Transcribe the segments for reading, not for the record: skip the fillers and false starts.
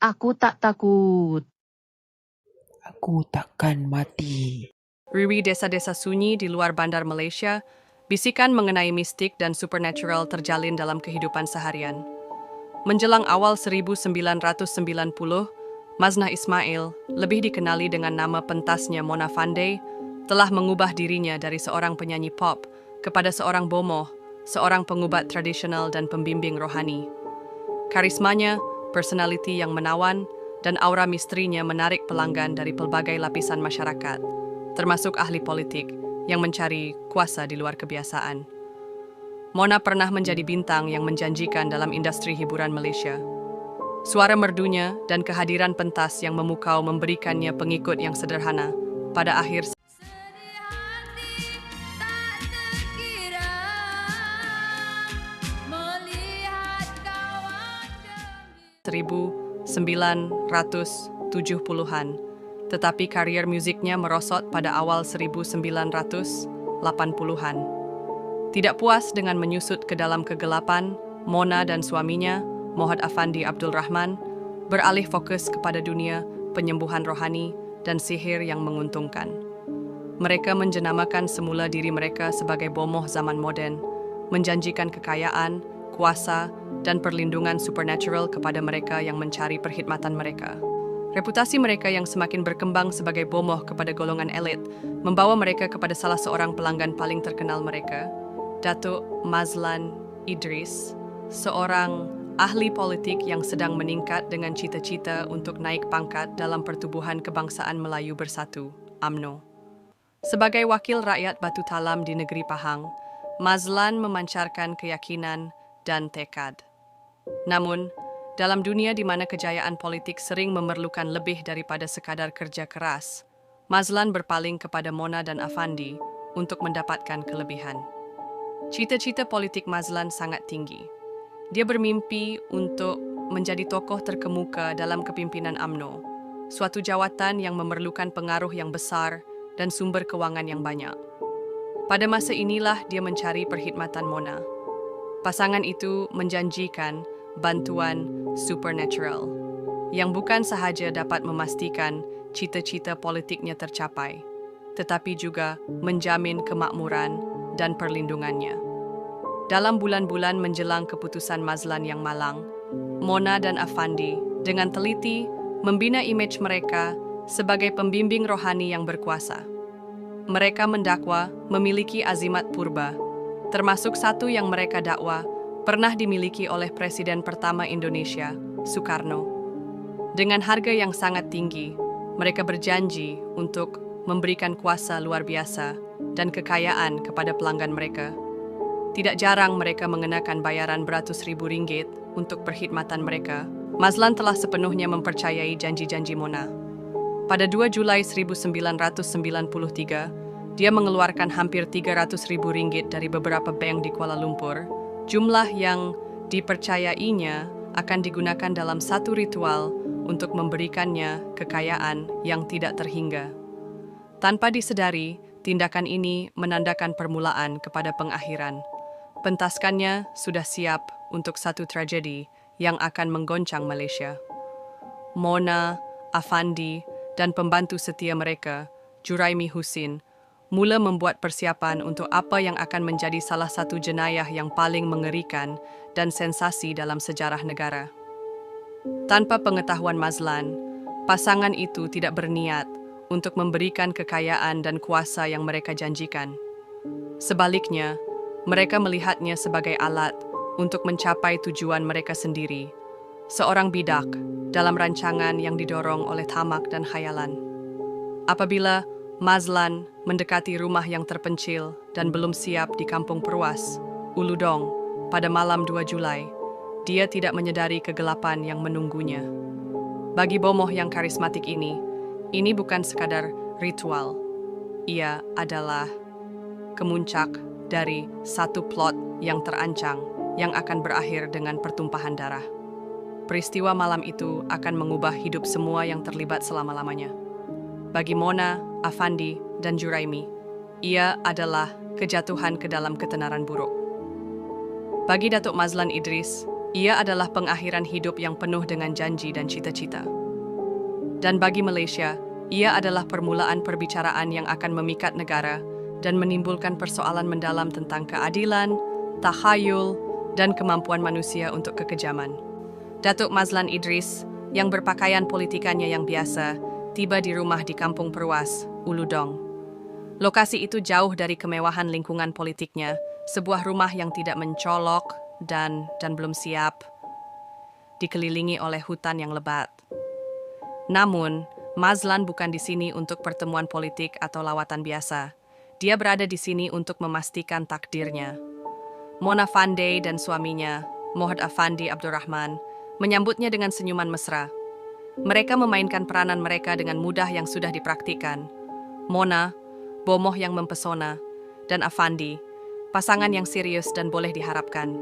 Aku tak takut. Aku takkan mati. Riri desa-desa sunyi di luar bandar Malaysia, bisikan mengenai mistik dan supernatural terjalin dalam kehidupan seharian. Menjelang awal 1990, Maznah Ismail, lebih dikenali dengan nama pentasnya Mona Fandey, telah mengubah dirinya dari seorang penyanyi pop kepada seorang bomoh, seorang pengubat tradisional dan pembimbing rohani. Karismanya, personality yang menawan, dan aura misterinya menarik pelanggan dari pelbagai lapisan masyarakat, termasuk ahli politik yang mencari kuasa di luar kebiasaan. Mona pernah menjadi bintang yang menjanjikan dalam industri hiburan Malaysia. Suara merdunya dan kehadiran pentas yang memukau memberikannya pengikut yang sederhana. Pada akhir 1970-an, tetapi karier musiknya merosot pada awal 1980-an. Tidak puas dengan menyusut ke dalam kegelapan, Mona dan suaminya, Mohd Afandi Abdul Rahman, beralih fokus kepada dunia penyembuhan rohani dan sihir yang menguntungkan. Mereka menjenamakan semula diri mereka sebagai bomoh zaman moden, menjanjikan kekayaan, kuasa, dan perlindungan supernatural kepada mereka yang mencari perkhidmatan mereka. Reputasi mereka yang semakin berkembang sebagai bomoh kepada golongan elit membawa mereka kepada salah seorang pelanggan paling terkenal mereka, Datuk Mazlan Idris, seorang ahli politik yang sedang meningkat dengan cita-cita untuk naik pangkat dalam Pertubuhan Kebangsaan Melayu Bersatu, UMNO. Sebagai wakil rakyat Batu Talam di negeri Pahang, Mazlan memancarkan keyakinan dan tekad. Namun, dalam dunia di mana kejayaan politik sering memerlukan lebih daripada sekadar kerja keras, Mazlan berpaling kepada Mona dan Afandi untuk mendapatkan kelebihan. Cita-cita politik Mazlan sangat tinggi. Dia bermimpi untuk menjadi tokoh terkemuka dalam kepimpinan UMNO, suatu jawatan yang memerlukan pengaruh yang besar dan sumber kewangan yang banyak. Pada masa inilah dia mencari perkhidmatan Mona. Pasangan itu menjanjikan bantuan supernatural yang bukan sahaja dapat memastikan cita-cita politiknya tercapai, tetapi juga menjamin kemakmuran dan perlindungannya. Dalam bulan-bulan menjelang keputusan Mazlan yang malang, Mona dan Afandi dengan teliti membina imej mereka sebagai pembimbing rohani yang berkuasa. Mereka mendakwa memiliki azimat purba, termasuk satu yang mereka dakwa pernah dimiliki oleh Presiden pertama Indonesia, Soekarno. Dengan harga yang sangat tinggi, mereka berjanji untuk memberikan kuasa luar biasa dan kekayaan kepada pelanggan mereka. Tidak jarang mereka mengenakan bayaran beratus ribu ringgit untuk perkhidmatan mereka. Mazlan telah sepenuhnya mempercayai janji-janji Mona. Pada 2 Julai 1993, dia mengeluarkan hampir 300 ribu ringgit dari beberapa bank di Kuala Lumpur. Jumlah yang dipercayainya akan digunakan dalam satu ritual untuk memberikannya kekayaan yang tidak terhingga. Tanpa disedari, tindakan ini menandakan permulaan kepada pengakhiran. Pentaskannya sudah siap untuk satu tragedi yang akan menggoncang Malaysia. Mona, Afandi, dan pembantu setia mereka, Juraimi Husin, mula membuat persiapan untuk apa yang akan menjadi salah satu jenayah yang paling mengerikan dan sensasi dalam sejarah negara. Tanpa pengetahuan Mazlan, pasangan itu tidak berniat untuk memberikan kekayaan dan kuasa yang mereka janjikan. Sebaliknya, mereka melihatnya sebagai alat untuk mencapai tujuan mereka sendiri, seorang bidak dalam rancangan yang didorong oleh tamak dan khayalan. Apabila Mazlan mendekati rumah yang terpencil dan belum siap di Kampung Perwas, Ulu Dong, pada malam 2 Julai, dia tidak menyadari kegelapan yang menunggunya. Bagi bomoh yang karismatik ini bukan sekadar ritual. Ia adalah kemuncak dari satu plot yang terancang yang akan berakhir dengan pertumpahan darah. Peristiwa malam itu akan mengubah hidup semua yang terlibat selama-lamanya. Bagi Mona, Afandi, dan Juraimi, ia adalah kejatuhan ke dalam ketenaran buruk. Bagi Datuk Mazlan Idris, Ia adalah pengakhiran hidup yang penuh dengan janji dan cita-cita. Dan bagi Malaysia, ia adalah permulaan perbicaraan yang akan memikat negara dan menimbulkan persoalan mendalam tentang keadilan, takhayul, dan kemampuan manusia untuk kekejaman. Datuk Mazlan Idris, yang berpakaian politikannya yang biasa, tiba di rumah di Kampung Perwas, Ulu Dong. Lokasi itu jauh dari kemewahan lingkungan politiknya, sebuah rumah yang tidak mencolok dan belum siap, dikelilingi oleh hutan yang lebat. Namun, Mazlan bukan di sini untuk pertemuan politik atau lawatan biasa. Dia berada di sini untuk memastikan takdirnya. Mona Fandey dan suaminya, Mohd Afandi Abdul Rahman, menyambutnya dengan senyuman mesra. Mereka memainkan peranan mereka dengan mudah yang sudah dipraktikkan. Mona, bomoh yang mempesona, dan Afandi, pasangan yang serius dan boleh diharapkan.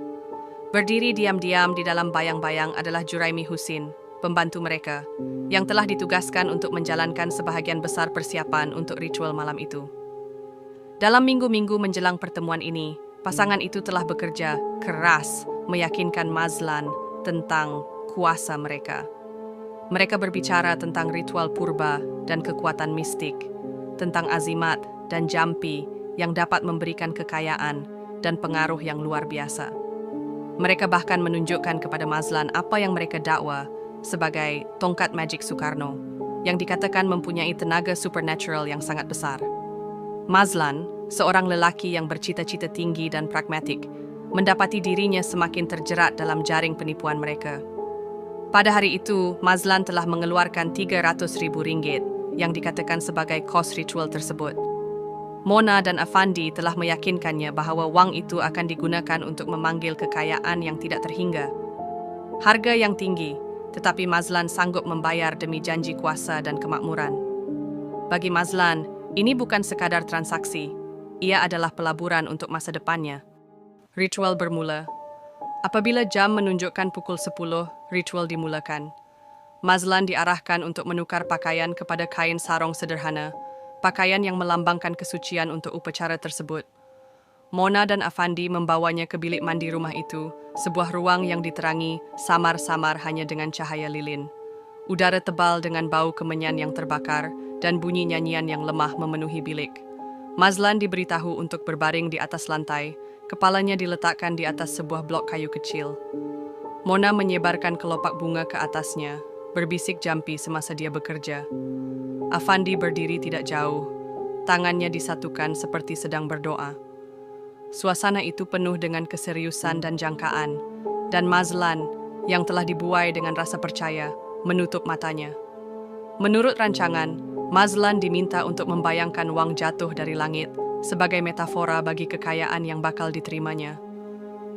Berdiri diam-diam di dalam bayang-bayang adalah Juraimi Husin, pembantu mereka, yang telah ditugaskan untuk menjalankan sebahagian besar persiapan untuk ritual malam itu. Dalam minggu-minggu menjelang pertemuan ini, pasangan itu telah bekerja keras meyakinkan Mazlan tentang kuasa mereka. Mereka berbicara tentang ritual purba dan kekuatan mistik, tentang azimat dan jampi yang dapat memberikan kekayaan dan pengaruh yang luar biasa. Mereka bahkan menunjukkan kepada Mazlan apa yang mereka dakwa sebagai tongkat magic Soekarno, yang dikatakan mempunyai tenaga supernatural yang sangat besar. Mazlan, seorang lelaki yang bercita-cita tinggi dan pragmatik, mendapati dirinya semakin terjerat dalam jaring penipuan mereka. Pada hari itu, Mazlan telah mengeluarkan RM300,000 yang dikatakan sebagai kos ritual tersebut. Mona dan Afandi telah meyakinkannya bahawa wang itu akan digunakan untuk memanggil kekayaan yang tidak terhingga. Harga yang tinggi, tetapi Mazlan sanggup membayar demi janji kuasa dan kemakmuran. Bagi Mazlan, ini bukan sekadar transaksi, ia adalah pelaburan untuk masa depannya. Ritual bermula. Apabila jam menunjukkan pukul 10, ritual dimulakan. Mazlan diarahkan untuk menukar pakaian kepada kain sarong sederhana, pakaian yang melambangkan kesucian untuk upacara tersebut. Mona dan Afandi membawanya ke bilik mandi rumah itu, sebuah ruang yang diterangi samar-samar hanya dengan cahaya lilin. Udara tebal dengan bau kemenyan yang terbakar dan bunyi nyanyian yang lemah memenuhi bilik. Mazlan diberitahu untuk berbaring di atas lantai, kepalanya diletakkan di atas sebuah blok kayu kecil. Mona menyebarkan kelopak bunga ke atasnya, berbisik jampi semasa dia bekerja. Afandi berdiri tidak jauh, tangannya disatukan seperti sedang berdoa. Suasana itu penuh dengan keseriusan dan jangkaan, dan Mazlan, yang telah dibuai dengan rasa percaya, menutup matanya. Menurut rancangan, Mazlan diminta untuk membayangkan wang jatuh dari langit sebagai metafora bagi kekayaan yang bakal diterimanya.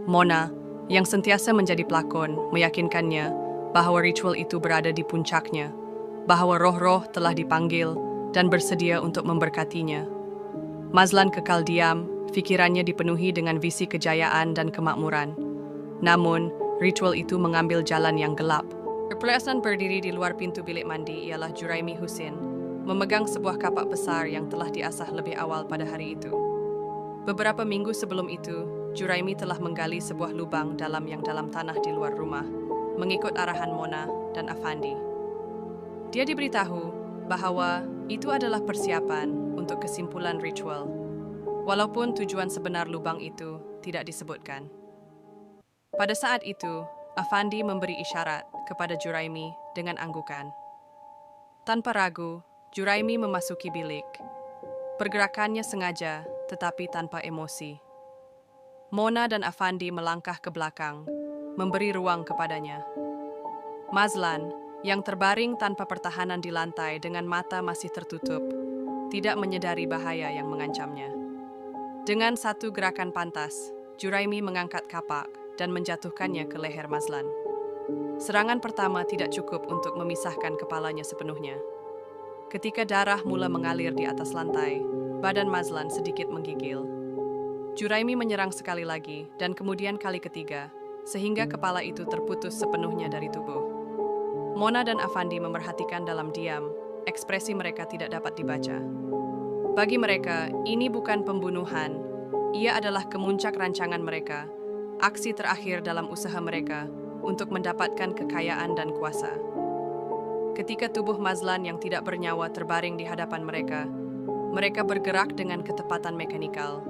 Mona, yang sentiasa menjadi pelakon, meyakinkannya bahwa ritual itu berada di puncaknya, bahwa roh-roh telah dipanggil dan bersedia untuk memberkatinya. Mazlan kekal diam, pikirannya dipenuhi dengan visi kejayaan dan kemakmuran. Namun, ritual itu mengambil jalan yang gelap. Berpelasan berdiri di luar pintu bilik mandi ialah Juraimi Husin, memegang sebuah kapak besar yang telah diasah lebih awal pada hari itu. Beberapa minggu sebelum itu, Juraimi telah menggali sebuah lubang dalam tanah di luar rumah, mengikut arahan Mona dan Afandi. Dia diberitahu bahwa itu adalah persiapan untuk kesimpulan ritual, walaupun tujuan sebenar lubang itu tidak disebutkan. Pada saat itu, Afandi memberi isyarat kepada Juraimi dengan anggukan. Tanpa ragu, Juraimi memasuki bilik. Pergerakannya sengaja, tetapi tanpa emosi. Mona dan Afandi melangkah ke belakang, memberi ruang kepadanya. Mazlan, yang terbaring tanpa pertahanan di lantai dengan mata masih tertutup, tidak menyadari bahaya yang mengancamnya. Dengan satu gerakan pantas, Juraimi mengangkat kapak dan menjatuhkannya ke leher Mazlan. Serangan pertama tidak cukup untuk memisahkan kepalanya sepenuhnya. Ketika darah mula mengalir di atas lantai, badan Mazlan sedikit menggigil. Juraimi menyerang sekali lagi dan kemudian kali ketiga, sehingga kepala itu terputus sepenuhnya dari tubuh. Mona dan Afandi memerhatikan dalam diam, ekspresi mereka tidak dapat dibaca. Bagi mereka, ini bukan pembunuhan, ia adalah kemuncak rancangan mereka, aksi terakhir dalam usaha mereka untuk mendapatkan kekayaan dan kuasa. Ketika tubuh Mazlan yang tidak bernyawa terbaring di hadapan mereka, mereka bergerak dengan ketepatan mekanikal,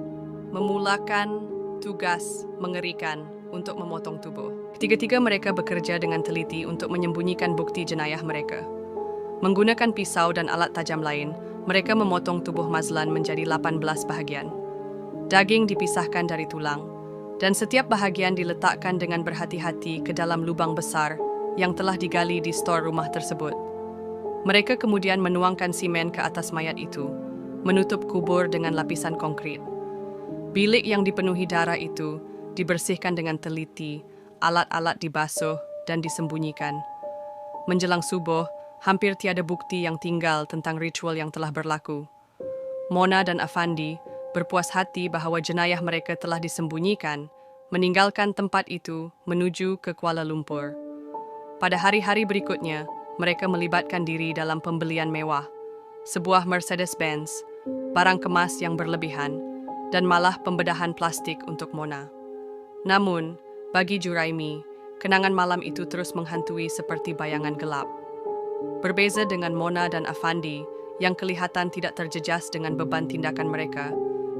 memulakan tugas mengerikan untuk memotong tubuh. Ketiga-tiga mereka bekerja dengan teliti untuk menyembunyikan bukti jenayah mereka. Menggunakan pisau dan alat tajam lain, mereka memotong tubuh Mazlan menjadi 18 bahagian. Daging dipisahkan dari tulang, dan setiap bahagian diletakkan dengan berhati-hati ke dalam lubang besar yang telah digali di stor rumah tersebut. Mereka kemudian menuangkan simen ke atas mayat itu, menutup kubur dengan lapisan konkrit. Bilik yang dipenuhi darah itu dibersihkan dengan teliti, alat-alat dibasuh dan disembunyikan. Menjelang subuh, hampir tiada bukti yang tinggal tentang ritual yang telah berlaku. Mona dan Afandi berpuas hati bahawa jenayah mereka telah disembunyikan, meninggalkan tempat itu menuju ke Kuala Lumpur. Pada hari-hari berikutnya, mereka melibatkan diri dalam pembelian mewah, sebuah Mercedes-Benz, barang kemas yang berlebihan, dan malah pembedahan plastik untuk Mona. Namun, bagi Juraimi, kenangan malam itu terus menghantui seperti bayangan gelap. Berbeza dengan Mona dan Afandi, yang kelihatan tidak terjejas dengan beban tindakan mereka,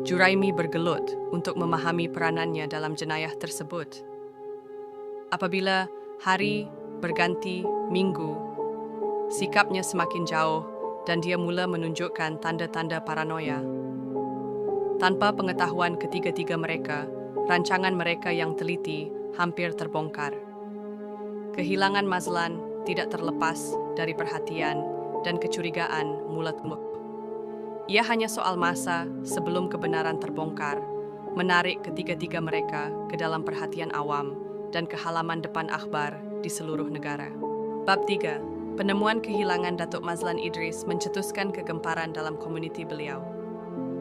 Juraimi bergelut untuk memahami peranannya dalam jenayah tersebut. Apabila hari berganti minggu, sikapnya semakin jauh dan dia mula menunjukkan tanda-tanda paranoia. Tanpa pengetahuan ketiga-tiga mereka, rancangan mereka yang teliti hampir terbongkar. Kehilangan Mazlan tidak terlepas dari perhatian dan kecurigaan mula tumbuh. Ia hanya soal masa sebelum kebenaran terbongkar, menarik ketiga-tiga mereka ke dalam perhatian awam dan ke halaman depan akhbar di seluruh negara. Bab 3. Penemuan kehilangan Datuk Mazlan Idris mencetuskan kegemparan dalam komuniti beliau.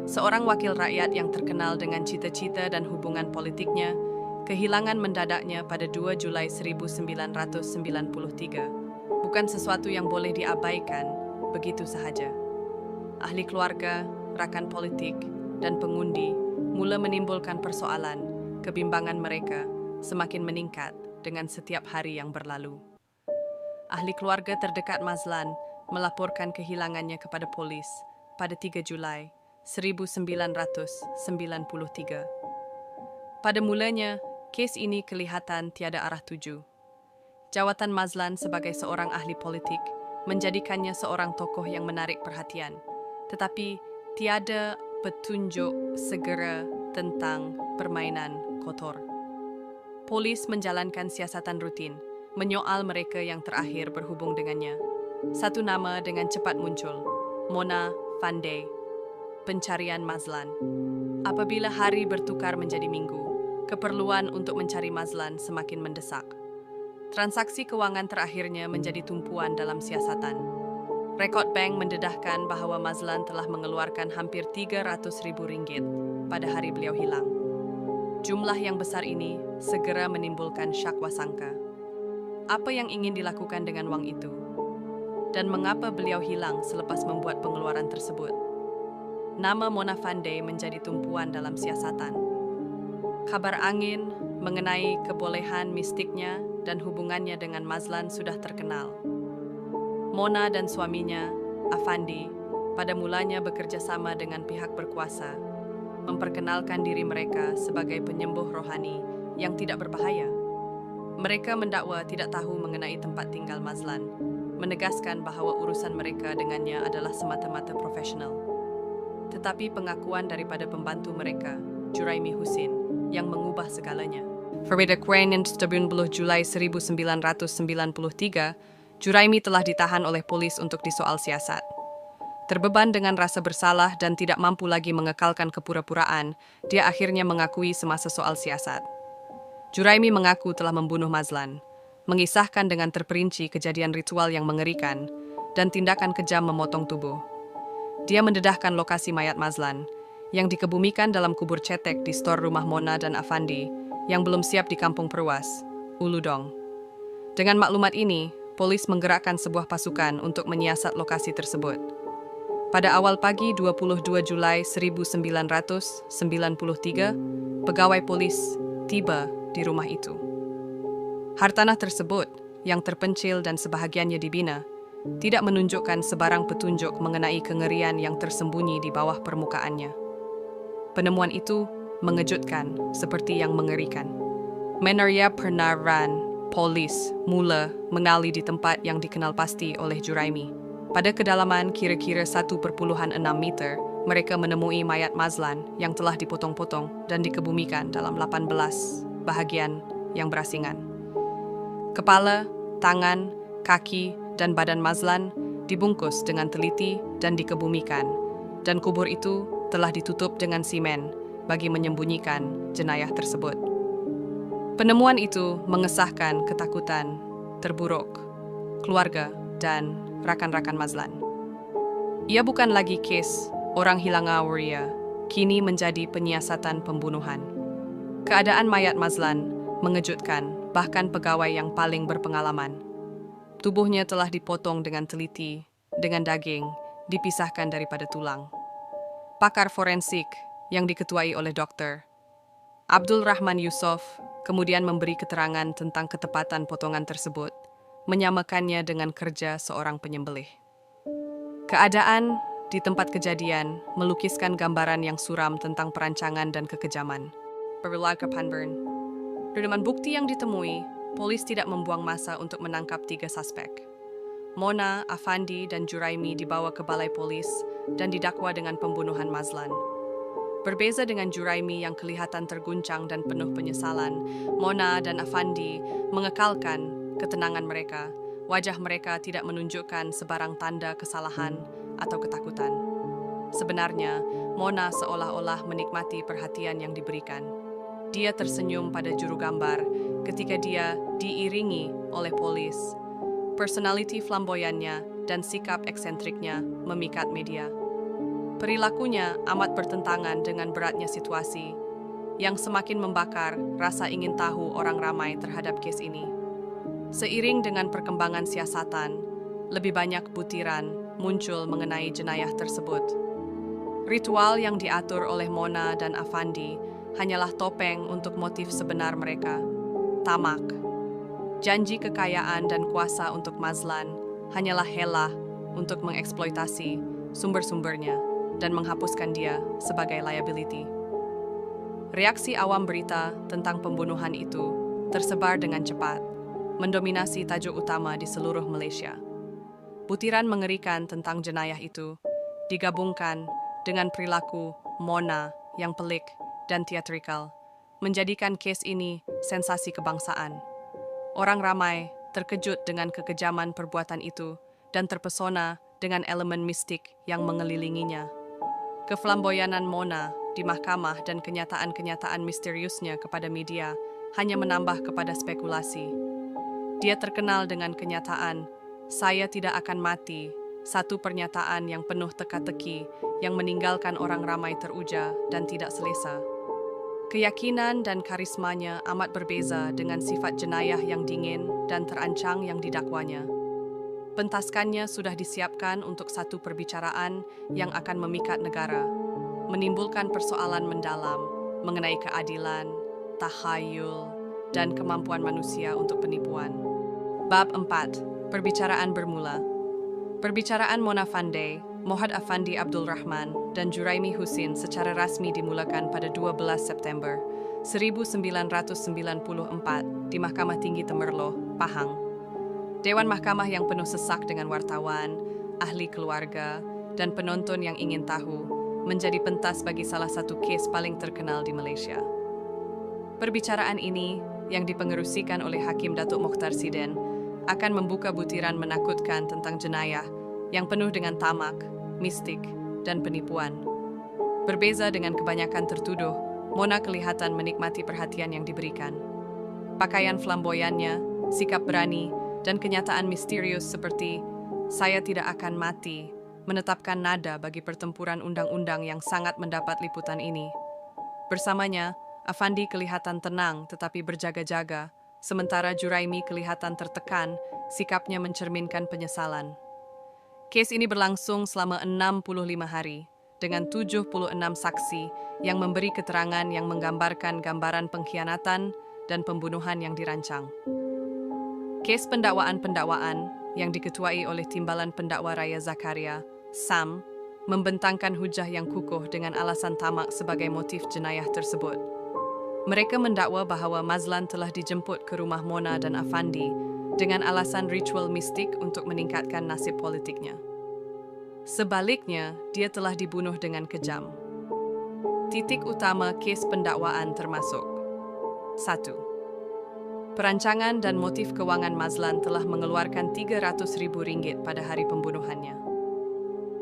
Seorang wakil rakyat yang terkenal dengan cita-cita dan hubungan politiknya, kehilangan mendadaknya pada 2 Julai 1993. Bukan sesuatu yang boleh diabaikan begitu sahaja. Ahli keluarga, rakan politik, dan pengundi mula menimbulkan persoalan. Kebimbangan mereka semakin meningkat dengan setiap hari yang berlalu. Ahli keluarga terdekat Mazlan melaporkan kehilangannya kepada polis pada 3 Julai 1993. Pada mulanya, kes ini kelihatan tiada arah tuju. Jawatan Mazlan sebagai seorang ahli politik menjadikannya seorang tokoh yang menarik perhatian, tetapi tiada petunjuk segera tentang permainan kotor. Polis menjalankan siasatan rutin, menyoal mereka yang terakhir berhubung dengannya. Satu nama dengan cepat muncul, Mona Fande, pencarian Mazlan. Apabila hari bertukar menjadi minggu, keperluan untuk mencari Mazlan semakin mendesak. Transaksi kewangan terakhirnya menjadi tumpuan dalam siasatan. Rekod bank mendedahkan bahawa Mazlan telah mengeluarkan hampir RM300,000 pada hari beliau hilang. Jumlah yang besar ini segera menimbulkan syak wasangka. Apa yang ingin dilakukan dengan wang itu? Dan mengapa beliau hilang selepas membuat pengeluaran tersebut? Nama Mona Fande menjadi tumpuan dalam siasatan. Kabar angin mengenai kebolehan mistiknya dan hubungannya dengan Mazlan sudah terkenal. Mona dan suaminya, Afandi, pada mulanya bekerja sama dengan pihak berkuasa, memperkenalkan diri mereka sebagai penyembuh rohani yang tidak berbahaya. Mereka mendakwa tidak tahu mengenai tempat tinggal Mazlan, menegaskan bahawa urusan mereka dengannya adalah semata-mata profesional. Tetapi pengakuan daripada pembantu mereka, Juraimi Husin, yang mengubah segalanya. Pada 10 Julai 1993, Juraimi telah ditahan oleh polis untuk disoal siasat. Terbeban dengan rasa bersalah dan tidak mampu lagi mengekalkan kepura-puraan, dia akhirnya mengakui semasa soal siasat. Juraimi mengaku telah membunuh Mazlan, mengisahkan dengan terperinci kejadian ritual yang mengerikan, dan tindakan kejam memotong tubuh. Dia mendedahkan lokasi mayat Mazlan, yang dikebumikan dalam kubur cetek di stor rumah Mona dan Afandi, yang belum siap di Kampung Perwas, Uludong. Dengan maklumat ini, polis menggerakkan sebuah pasukan untuk menyiasat lokasi tersebut. Pada awal pagi 22 Julai 1993, pegawai polis tiba di rumah itu. Hartanah tersebut, yang terpencil dan sebahagiannya dibina, tidak menunjukkan sebarang petunjuk mengenai kengerian yang tersembunyi di bawah permukaannya. Penemuan itu mengejutkan seperti yang mengerikan. Menaria Pernaran, polis, mula mengali di tempat yang dikenal pasti oleh Juraimi. Pada kedalaman kira-kira 1,6 meter, mereka menemui mayat Mazlan yang telah dipotong-potong dan dikebumikan dalam 18 bahagian yang berasingan. Kepala, tangan, kaki, dan badan Mazlan dibungkus dengan teliti dan dikebumikan, dan kubur itu telah ditutup dengan simen bagi menyembunyikan jenayah tersebut. Penemuan itu mengesahkan ketakutan terburuk keluarga dan rakan-rakan Mazlan. Ia bukan lagi kes orang hilang Auria, kini menjadi penyiasatan pembunuhan. Keadaan mayat Mazlan mengejutkan bahkan pegawai yang paling berpengalaman. Tubuhnya telah dipotong dengan teliti, dengan daging dipisahkan daripada tulang. Pakar forensik yang diketuai oleh Dr. Abdul Rahman Yusof kemudian memberi keterangan tentang ketepatan potongan tersebut, menyamakannya dengan kerja seorang penyembelih. Keadaan di tempat kejadian melukiskan gambaran yang suram tentang perancangan dan kekejaman. Dengan bukti yang ditemui, polis tidak membuang masa untuk menangkap 3 suspek. Mona, Afandi, dan Juraimi dibawa ke balai polis dan didakwa dengan pembunuhan Mazlan. Berbeza dengan Juraimi yang kelihatan terguncang dan penuh penyesalan, Mona dan Afandi mengekalkan ketenangan mereka. Wajah mereka tidak menunjukkan sebarang tanda kesalahan atau ketakutan. Sebenarnya, Mona seolah-olah menikmati perhatian yang diberikan. Dia tersenyum pada juru gambar ketika dia diiringi oleh polis. Personality flamboyannya dan sikap eksentriknya memikat media. Perilakunya amat bertentangan dengan beratnya situasi, yang semakin membakar rasa ingin tahu orang ramai terhadap kes ini. Seiring dengan perkembangan siasatan, lebih banyak butiran muncul mengenai jenayah tersebut. Ritual yang diatur oleh Mona dan Afandi hanyalah topeng untuk motif sebenar mereka, tamak. Janji kekayaan dan kuasa untuk Mazlan hanyalah helah untuk mengeksploitasi sumber-sumbernya dan menghapuskan dia sebagai liability. Reaksi awam berita tentang pembunuhan itu tersebar dengan cepat, mendominasi tajuk utama di seluruh Malaysia. Butiran mengerikan tentang jenayah itu digabungkan dengan perilaku Mona yang pelik dan teatrikal, menjadikan kes ini sensasi kebangsaan. Orang ramai terkejut dengan kekejaman perbuatan itu dan terpesona dengan elemen mistik yang mengelilinginya. Keflamboyanan Mona di mahkamah dan kenyataan-kenyataan misteriusnya kepada media hanya menambah kepada spekulasi. Dia terkenal dengan kenyataan, "Saya tidak akan mati," satu pernyataan yang penuh teka-teki yang meninggalkan orang ramai teruja dan tidak selesa. Keyakinan dan karismanya amat berbeza dengan sifat jenayah yang dingin dan terancang yang didakwanya. Pentaskannya sudah disiapkan untuk satu perbicaraan yang akan memikat negara, menimbulkan persoalan mendalam mengenai keadilan, takhayul, dan kemampuan manusia untuk penipuan. Bab 4. Perbicaraan bermula. Perbicaraan Mona Fande, Mohad Afandi Abdul Rahman, dan Juraimi Husin secara rasmi dimulakan pada 12 September 1994 di Mahkamah Tinggi Temerloh, Pahang. Dewan Mahkamah yang penuh sesak dengan wartawan, ahli keluarga, dan penonton yang ingin tahu menjadi pentas bagi salah satu kes paling terkenal di Malaysia. Perbicaraan ini yang dipengerusikan oleh Hakim Datuk Mokhtar Siden akan membuka butiran menakutkan tentang jenayah yang penuh dengan tamak, mistik, dan penipuan. Berbeza dengan kebanyakan tertuduh, Mona kelihatan menikmati perhatian yang diberikan. Pakaian flamboyannya, sikap berani, dan kenyataan misterius seperti "saya tidak akan mati" menetapkan nada bagi pertempuran undang-undang yang sangat mendapat liputan ini. Bersamanya, Afandi kelihatan tenang tetapi berjaga-jaga, sementara Juraimi kelihatan tertekan, sikapnya mencerminkan penyesalan. Kes ini berlangsung selama 65 hari, dengan 76 saksi yang memberi keterangan yang menggambarkan gambaran pengkhianatan dan pembunuhan yang dirancang. Kes pendakwaan-pendakwaan yang diketuai oleh Timbalan Pendakwa Raya Zakaria, SAM, membentangkan hujah yang kukuh dengan alasan tamak sebagai motif jenayah tersebut. Mereka mendakwa bahawa Mazlan telah dijemput ke rumah Mona dan Afandi dengan alasan ritual mistik untuk meningkatkan nasib politiknya. Sebaliknya, dia telah dibunuh dengan kejam. Titik utama kes pendakwaan termasuk 1. Perancangan dan motif kewangan Mazlan telah mengeluarkan RM300,000 pada hari pembunuhannya.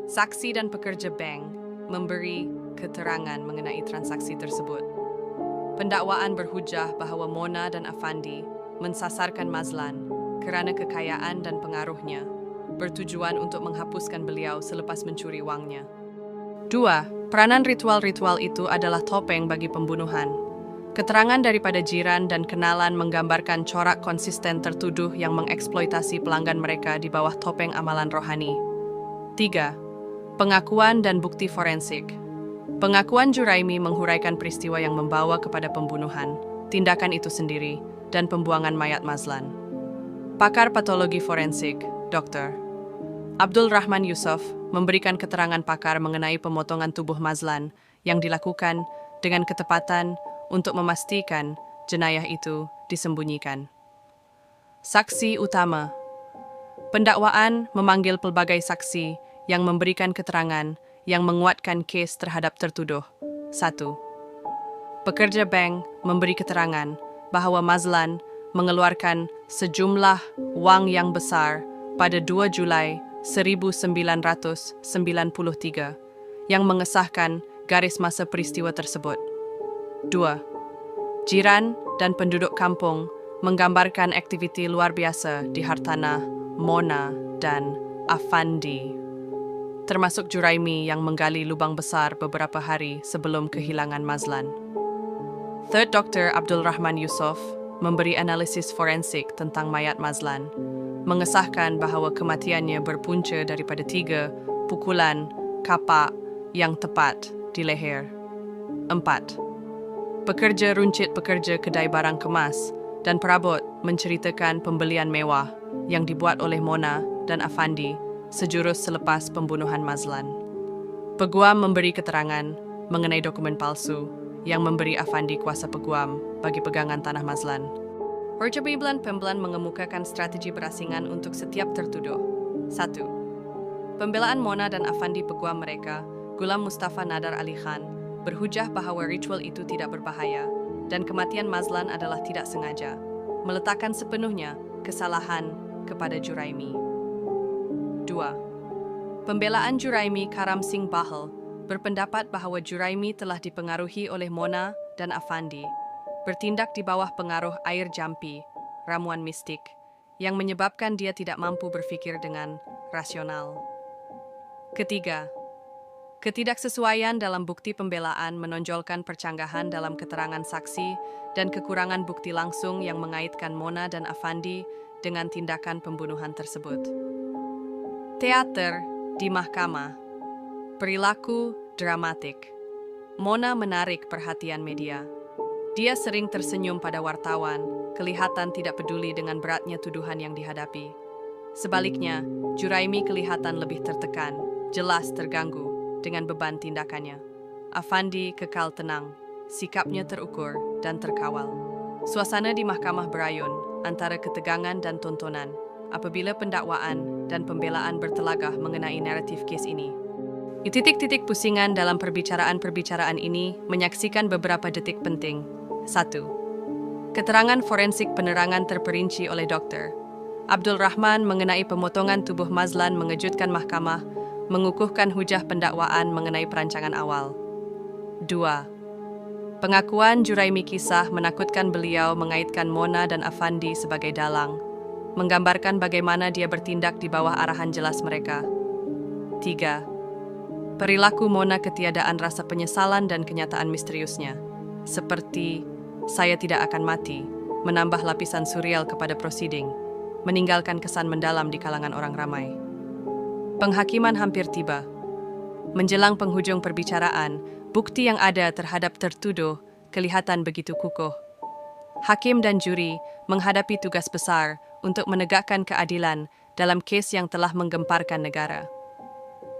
Saksi dan pekerja bank memberi keterangan mengenai transaksi tersebut. Pendakwaan berhujah bahawa Mona dan Afandi mensasarkan Mazlan kerana kekayaan dan pengaruhnya, bertujuan untuk menghapuskan beliau selepas mencuri wangnya. 2. Peranan ritual-ritual itu adalah topeng bagi pembunuhan. Keterangan daripada jiran dan kenalan menggambarkan corak konsisten tertuduh yang mengeksploitasi pelanggan mereka di bawah topeng amalan rohani. 3. Pengakuan dan bukti forensik. Pengakuan Juraimi menghuraikan peristiwa yang membawa kepada pembunuhan, tindakan itu sendiri, dan pembuangan mayat Mazlan. Pakar patologi forensik, Dr. Abdul Rahman Yusof, memberikan keterangan pakar mengenai pemotongan tubuh Mazlan yang dilakukan dengan ketepatan untuk memastikan jenayah itu disembunyikan. Saksi utama. Pendakwaan memanggil pelbagai saksi yang memberikan keterangan yang menguatkan kes terhadap tertuduh. 1. Pekerja bank memberi keterangan bahawa Mazlan mengeluarkan sejumlah wang yang besar pada 2 Julai 1993 yang mengesahkan garis masa peristiwa tersebut. 2. Jiran dan penduduk kampung menggambarkan aktiviti luar biasa di hartanah Mona dan Afandi, termasuk Juraimi yang menggali lubang besar beberapa hari sebelum kehilangan Mazlan. Third Dr. Abdul Rahman Yusof memberi analisis forensik tentang mayat Mazlan, mengesahkan bahawa kematiannya berpunca daripada 3 pukulan kapak yang tepat di leher. 4. Pekerja runcit pekerja kedai barang kemas dan perabot menceritakan pembelian mewah yang dibuat oleh Mona dan Afandi sejurus selepas pembunuhan Mazlan. Peguam memberi keterangan mengenai dokumen palsu yang memberi Afandi kuasa peguam bagi pegangan tanah Mazlan. Pembelaan mengemukakan strategi berasingan untuk setiap tertuduh. 1. Pembelaan Mona dan Afandi peguam mereka, Gulam Mustafa Nadar Ali Khan, berhujah bahawa ritual itu tidak berbahaya dan kematian Mazlan adalah tidak sengaja, meletakkan sepenuhnya kesalahan kepada Juraimi. 2. Pembelaan Juraimi Karam Singh Bahal berpendapat bahawa Juraimi telah dipengaruhi oleh Mona dan Afandi, bertindak di bawah pengaruh air jampi, ramuan mistik, yang menyebabkan dia tidak mampu berfikir dengan rasional. Ketiga, ketidaksesuaian dalam bukti pembelaan menonjolkan percanggahan dalam keterangan saksi dan kekurangan bukti langsung yang mengaitkan Mona dan Afandi dengan tindakan pembunuhan tersebut. Teater di mahkamah. Perilaku dramatik. Mona menarik perhatian media. Dia sering tersenyum pada wartawan, kelihatan tidak peduli dengan beratnya tuduhan yang dihadapi. Sebaliknya, Juraimi kelihatan lebih tertekan, jelas terganggu dengan beban tindakannya. Afandi kekal tenang, sikapnya terukur dan terkawal. Suasana di mahkamah berayun antara ketegangan dan tontonan apabila pendakwaan dan pembelaan bertelagah mengenai naratif kes ini. Titik-titik pusingan dalam perbicaraan-perbicaraan ini menyaksikan beberapa detik penting. 1. Keterangan forensik penerangan terperinci oleh Dr. Abdul Rahman mengenai pemotongan tubuh Mazlan mengejutkan mahkamah, mengukuhkan hujah pendakwaan mengenai perancangan awal. 2. Pengakuan Juraimi kisah menakutkan beliau mengaitkan Mona dan Afandi sebagai dalang, menggambarkan bagaimana dia bertindak di bawah arahan jelas mereka. 3. Perilaku Mona ketiadaan rasa penyesalan dan kenyataan misteriusnya, seperti "saya tidak akan mati", menambah lapisan surreal kepada prosiding, meninggalkan kesan mendalam di kalangan orang ramai. Penghakiman hampir tiba. Menjelang penghujung perbicaraan, bukti yang ada terhadap tertuduh kelihatan begitu kukuh. Hakim dan juri menghadapi tugas besar untuk menegakkan keadilan dalam kes yang telah menggemparkan negara.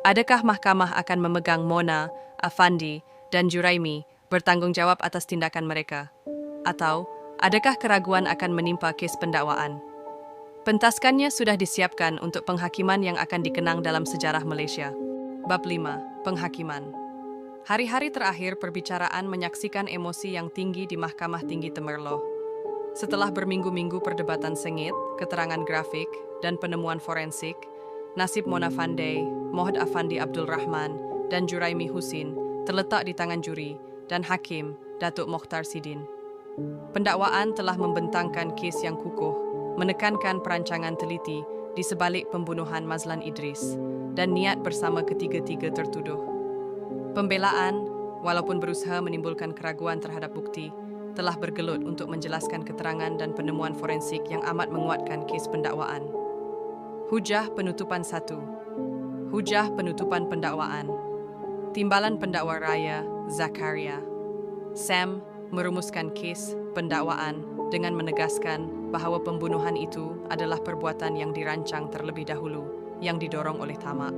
Adakah mahkamah akan memegang Mona, Afandi, dan Juraimi bertanggung jawab atas tindakan mereka? Atau adakah keraguan akan menimpa kes pendakwaan? Pentaskannya sudah disiapkan untuk penghakiman yang akan dikenang dalam sejarah Malaysia. Bab 5. Penghakiman. Hari-hari terakhir perbicaraan menyaksikan emosi yang tinggi di Mahkamah Tinggi Temerloh. Setelah berminggu-minggu perdebatan sengit, keterangan grafik, dan penemuan forensik, nasib Mona Fandey, Mohd Afandi Abdul Rahman, dan Juraimi Husin terletak di tangan juri dan hakim Datuk Mokhtar Sidin. Pendakwaan telah membentangkan kes yang kukuh, menekankan perancangan teliti di sebalik pembunuhan Mazlan Idris dan niat bersama ketiga-tiga tertuduh. Pembelaan, walaupun berusaha menimbulkan keraguan terhadap bukti, telah bergelut untuk menjelaskan keterangan dan penemuan forensik yang amat menguatkan kes pendakwaan. Hujah penutupan 1. Hujah penutupan pendakwaan. Timbalan pendakwa raya Zakaria Sam merumuskan kes pendakwaan dengan menegaskan bahawa pembunuhan itu adalah perbuatan yang dirancang terlebih dahulu, yang didorong oleh tamak.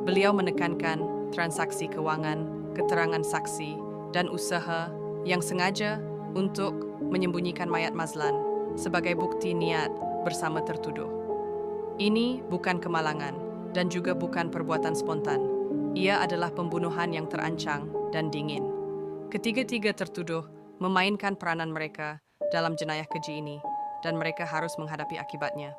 Beliau menekankan transaksi kewangan, keterangan saksi, dan usaha yang sengaja untuk menyembunyikan mayat Mazlan sebagai bukti niat bersama tertuduh. Ini bukan kemalangan dan juga bukan perbuatan spontan. Ia adalah pembunuhan yang terancang dan dingin. Ketiga-tiga tertuduh memainkan peranan mereka dalam jenayah keji ini dan mereka harus menghadapi akibatnya.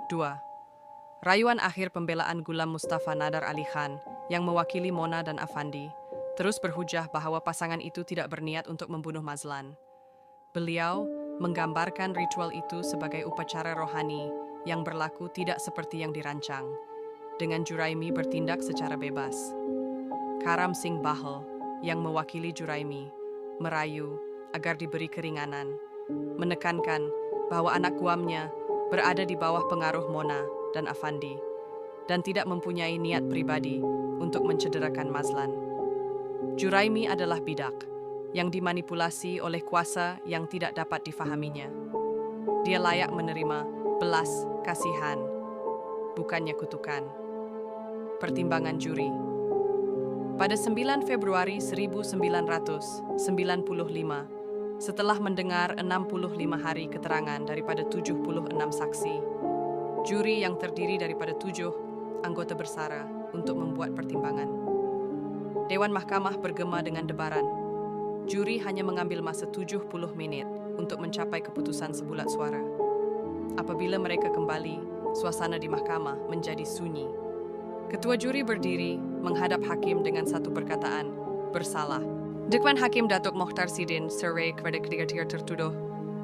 2. Rayuan akhir pembelaan Gulam Mustafa Nadar Ali Khan yang mewakili Mona dan Afandi terus berhujah bahawa pasangan itu tidak berniat untuk membunuh Mazlan. Beliau menggambarkan ritual itu sebagai upacara rohani yang berlaku tidak seperti yang dirancang, dengan Juraimi bertindak secara bebas. Karam Singh Bahal yang mewakili Juraimi merayu agar diberi keringanan, menekankan bahwa anak guamnya berada di bawah pengaruh Mona dan Afandi dan tidak mempunyai niat pribadi untuk mencederakan Mazlan. Juraimi adalah bidak yang dimanipulasi oleh kuasa yang tidak dapat difahaminya. Dia layak menerima belas kasihan, bukannya kutukan. Pertimbangan juri. Pada 9 Februari 1995, setelah mendengar 65 hari keterangan daripada 76 saksi, juri yang terdiri daripada 7 anggota bersara untuk membuat pertimbangan. Dewan Mahkamah bergema dengan debaran. Juri hanya mengambil masa 70 minit untuk mencapai keputusan sebulat suara. Apabila mereka kembali, suasana di mahkamah menjadi sunyi. Ketua juri berdiri menghadap hakim dengan satu perkataan, bersalah. Dewan Hakim Datuk Mokhtar Sidin serai kepada ketiga-tiga tertuduh,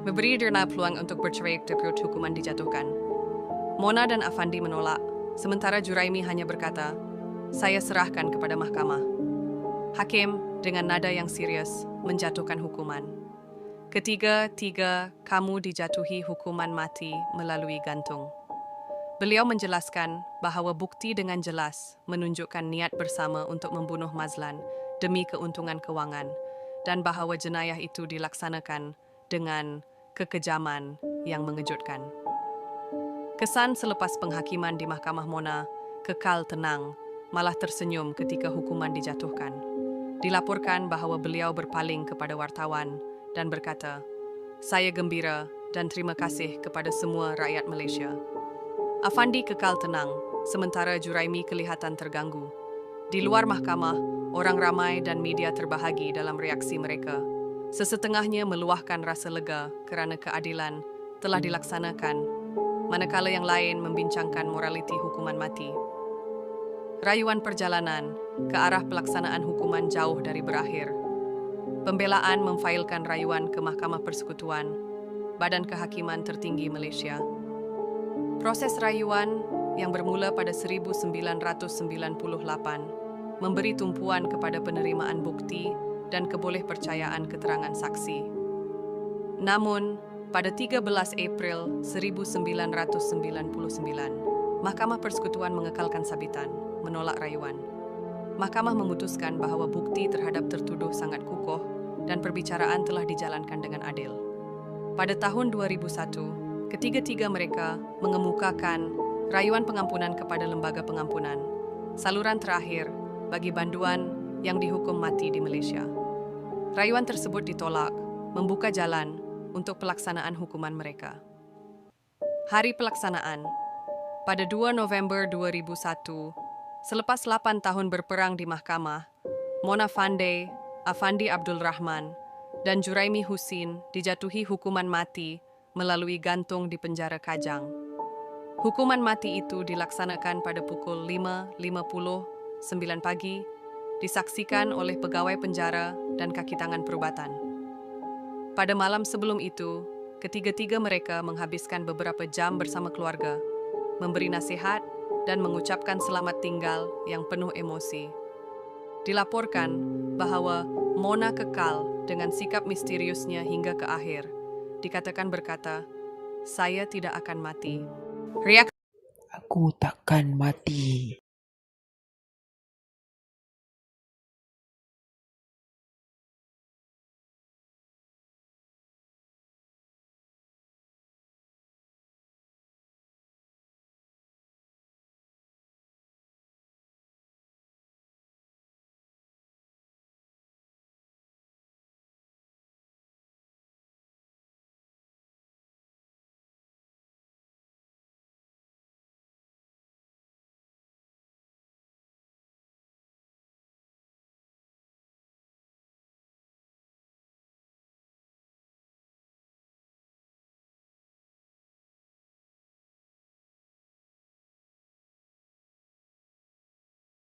memberi Dirna peluang untuk bercerai terkait hukuman dijatuhkan. Mona dan Afandi menolak, sementara Juraimi hanya berkata, "Saya serahkan kepada mahkamah." Hakim dengan nada yang serius menjatuhkan hukuman. Ketiga-tiga kamu dijatuhi hukuman mati melalui gantung. Beliau menjelaskan bahawa bukti dengan jelas menunjukkan niat bersama untuk membunuh Mazlan demi keuntungan kewangan dan bahawa jenayah itu dilaksanakan dengan kekejaman yang mengejutkan. Kesan selepas penghakiman di Mahkamah Mona kekal tenang, malah tersenyum ketika hukuman dijatuhkan. Dilaporkan bahawa beliau berpaling kepada wartawan dan berkata, "Saya gembira dan terima kasih kepada semua rakyat Malaysia." Afandi kekal tenang, sementara Juraimi kelihatan terganggu. Di luar mahkamah, orang ramai dan media terbahagi dalam reaksi mereka. Sesetengahnya meluahkan rasa lega kerana keadilan telah dilaksanakan, manakala yang lain membincangkan moraliti hukuman mati. Rayuan perjalanan ke arah pelaksanaan hukuman jauh dari berakhir. Pembelaan memfailkan rayuan ke Mahkamah Persekutuan, Badan Kehakiman Tertinggi Malaysia. Proses rayuan yang bermula pada 1998 memberi tumpuan kepada penerimaan bukti dan kebolehpercayaan keterangan saksi. Namun, pada 13 April 1999, Mahkamah Persekutuan mengekalkan sabitan, menolak rayuan. Mahkamah memutuskan bahawa bukti terhadap tertuduh sangat kukuh dan perbicaraan telah dijalankan dengan adil. Pada tahun 2001, Ketiga-tiga mereka mengemukakan rayuan pengampunan kepada lembaga pengampunan, saluran terakhir bagi banduan yang dihukum mati di Malaysia. Rayuan tersebut ditolak, membuka jalan untuk pelaksanaan hukuman mereka. Hari pelaksanaan. Pada 2 November 2001, selepas 8 tahun berperang di mahkamah, Mona Afandi Abdul Rahman, dan Juraimi Husin dijatuhi hukuman mati melalui gantung di penjara Kajang. Hukuman mati itu dilaksanakan pada pukul 5.59 pagi, disaksikan oleh pegawai penjara dan kaki tangan perubatan. Pada malam sebelum itu, ketiga-tiga mereka menghabiskan beberapa jam bersama keluarga, memberi nasihat dan mengucapkan selamat tinggal yang penuh emosi. Dilaporkan bahwa Mona kekal dengan sikap misteriusnya hingga ke akhir. Dikatakan berkata, "Saya tidak akan mati." Reaksi Aku takkan mati.